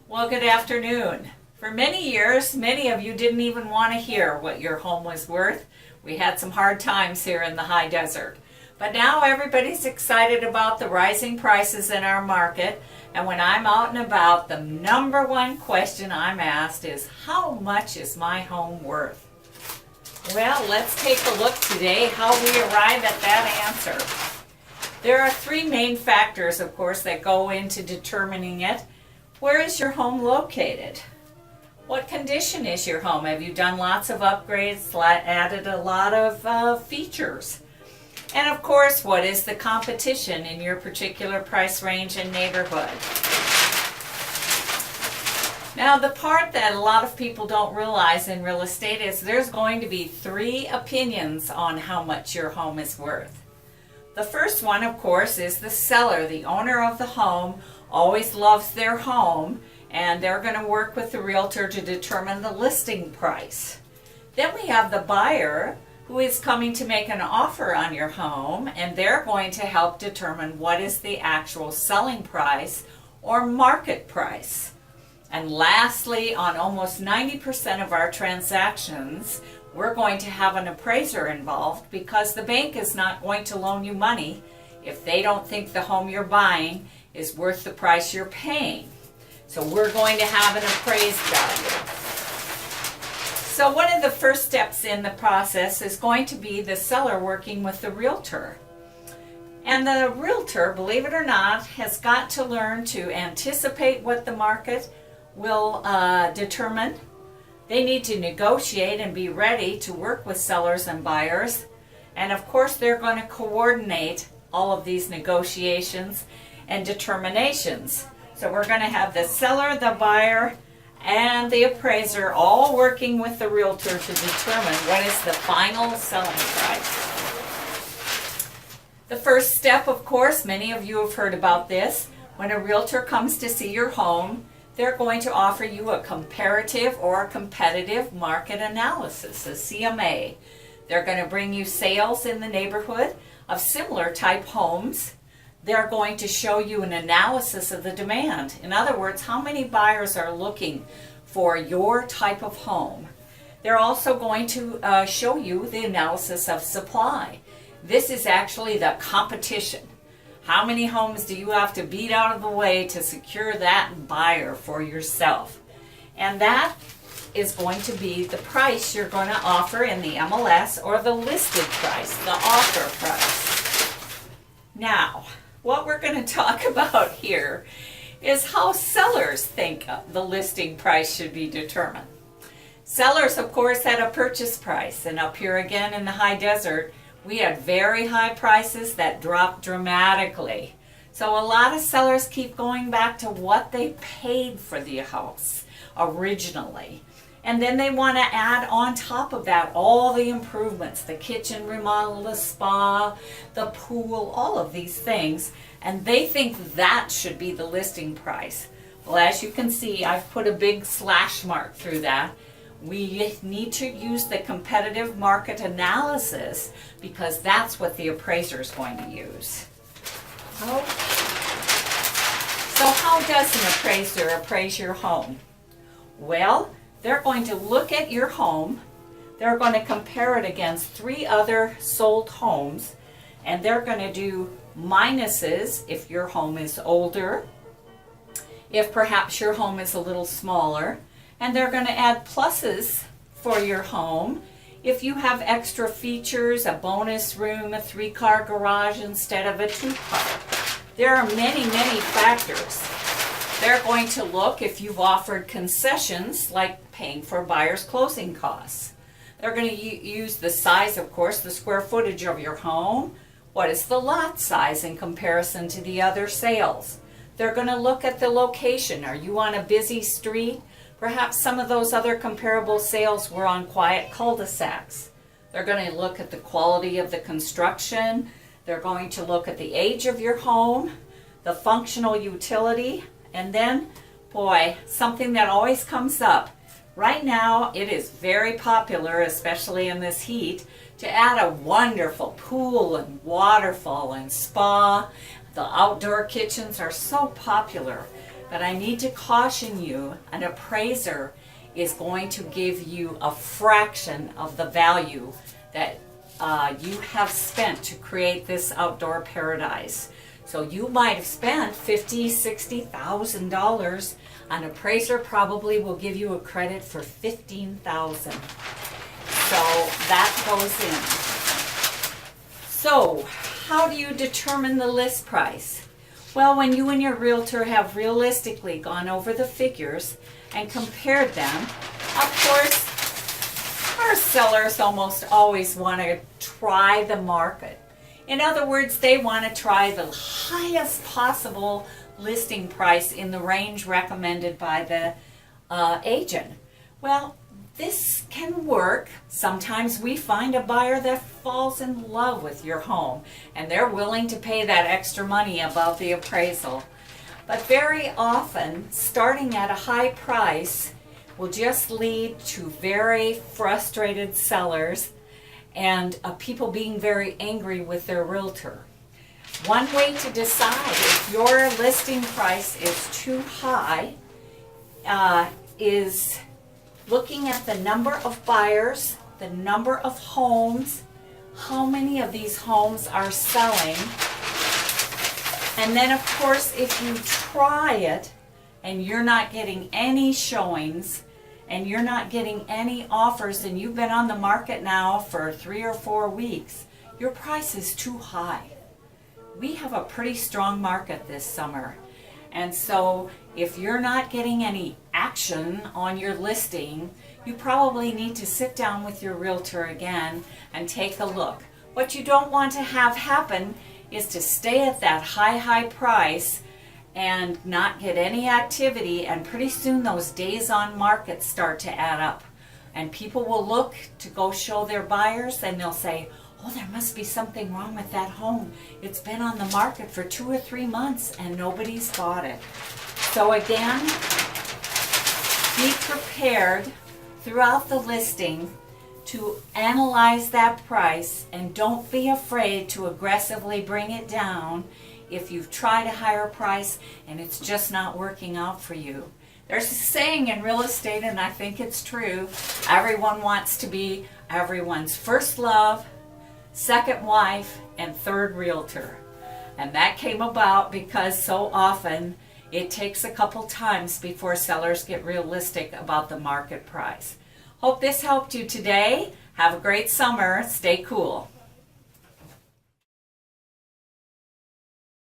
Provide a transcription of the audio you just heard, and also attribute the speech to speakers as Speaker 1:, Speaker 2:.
Speaker 1: Well, good afternoon. For many years, many of you didn't even want to hear what your home was worth. We had some hard times here in the high desert. But now everybody's excited about the rising prices in our market. And when I'm out and about, the number one question I'm asked is, how much is my home worth? Well, let's take a look today how we arrive at that answer. There are three main factors, of course, that go into determining it. Where is your home located? What condition is your home? Have you done lots of upgrades, added a lot of features? And of course, what is the competition in your particular price range and neighborhood? Now, the part that a lot of people don't realize in real estate is there's going to be three opinions on how much your home is worth. The first one, of course, is the seller. The owner of the home always loves their home, and they're going to work with the realtor to determine the listing price. Then we have the buyer, who is coming to make an offer on your home, and they're going to help determine what is the actual selling price or market price. And lastly, on almost 90% of our transactions, we're going to have an appraiser involved because the bank is not going to loan you money if they don't think the home you're buying is worth the price you're paying. So we're going to have an appraised value. So one of the first steps in the process is going to be the seller working with the realtor. And the realtor, believe it or not, has got to learn to anticipate what the market will determine. They need to negotiate and be ready to work with sellers and buyers. And of course, they're going to coordinate all of these negotiations and determinations. So we're going to have the seller, the buyer, and the appraiser all working with the realtor to determine what is the final selling price. The first step, of course, many of you have heard about this. When a realtor comes to see your home, they're going to offer you a comparative or competitive market analysis, a CMA. They're going to bring you sales in the neighborhood of similar type homes. They're going to show you an analysis of the demand. In other words, how many buyers are looking for your type of home. They're also going to show you the analysis of supply. This is actually the competition. How many homes do you have to beat out of the way to secure that buyer for yourself? And that is going to be the price you're going to offer in the MLS or the listed price, the offer price. Now, what we're going to talk about here is how sellers think the listing price should be determined. Sellers, of course, had a purchase price, and up here again in the high desert, we had very high prices that dropped dramatically. So a lot of sellers keep going back to what they paid for the house originally. And then they want to add on top of that all the improvements, the kitchen remodel, the spa, the pool, all of these things. And they think that should be the listing price. Well, as you can see, I've put a big slash mark through that. We need to use the competitive market analysis because that's what the appraiser is going to use. Okay. So how does an appraiser appraise your home? Well, they're going to look at your home, they're going to compare it against three other sold homes, and they're going to do minuses if your home is older, if perhaps your home is a little smaller, and they're going to add pluses for your home if you have extra features, a bonus room, a 3-car garage instead of a 2-car. There are many, many factors. They're going to look if you've offered concessions like paying for buyer's closing costs. They're going to use the size, of course, the square footage of your home. What is the lot size in comparison to the other sales? They're going to look at the location. Are you on a busy street? Perhaps some of those other comparable sales were on quiet cul-de-sacs. They're going to look at the quality of the construction. They're going to look at the age of your home, the functional utility, and then, boy, something that always comes up. Right now, it is very popular, especially in this heat, to add a wonderful pool and waterfall and spa. The outdoor kitchens are so popular. But I need to caution you, an appraiser is going to give you a fraction of the value that you have spent to create this outdoor paradise. So you might have spent $50,000, $60,000. An appraiser probably will give you a credit for $15,000. So that goes in. So how do you determine the list price? Well, when you and your realtor have realistically gone over the figures and compared them, of course, our sellers almost always want to try the market. In other words, they want to try the highest possible listing price in the range recommended by the agent. Well, this can work. Sometimes we find a buyer that falls in love with your home and they're willing to pay that extra money above the appraisal. But very often, starting at a high price will just lead to very frustrated sellers and people being very angry with their realtor. One way to decide if your listing price is too high is looking at the number of buyers, the number of homes, how many of these homes are selling, and then of course if you try it and you're not getting any showings and you're not getting any offers and you've been on the market now for 3 or 4 weeks, your price is too high. We have a pretty strong market this summer. And so if you're not getting any action on your listing, you probably need to sit down with your realtor again and take a look. What you don't want to have happen is to stay at that high price and not get any activity, and pretty soon those days on market start to add up. And people will look to go show their buyers and they'll say, oh, there must be something wrong with that home. It's been on the market for 2 or 3 months and nobody's bought it. So again, be prepared throughout the listing to analyze that price, and don't be afraid to aggressively bring it down if you've tried a higher price and it's just not working out for you. There's a saying in real estate, and I think it's true, everyone wants to be everyone's first love, second wife, and third realtor. And that came about because so often it takes a couple times before sellers get realistic about the market price. Hope this helped you today. Have a great summer. Stay cool.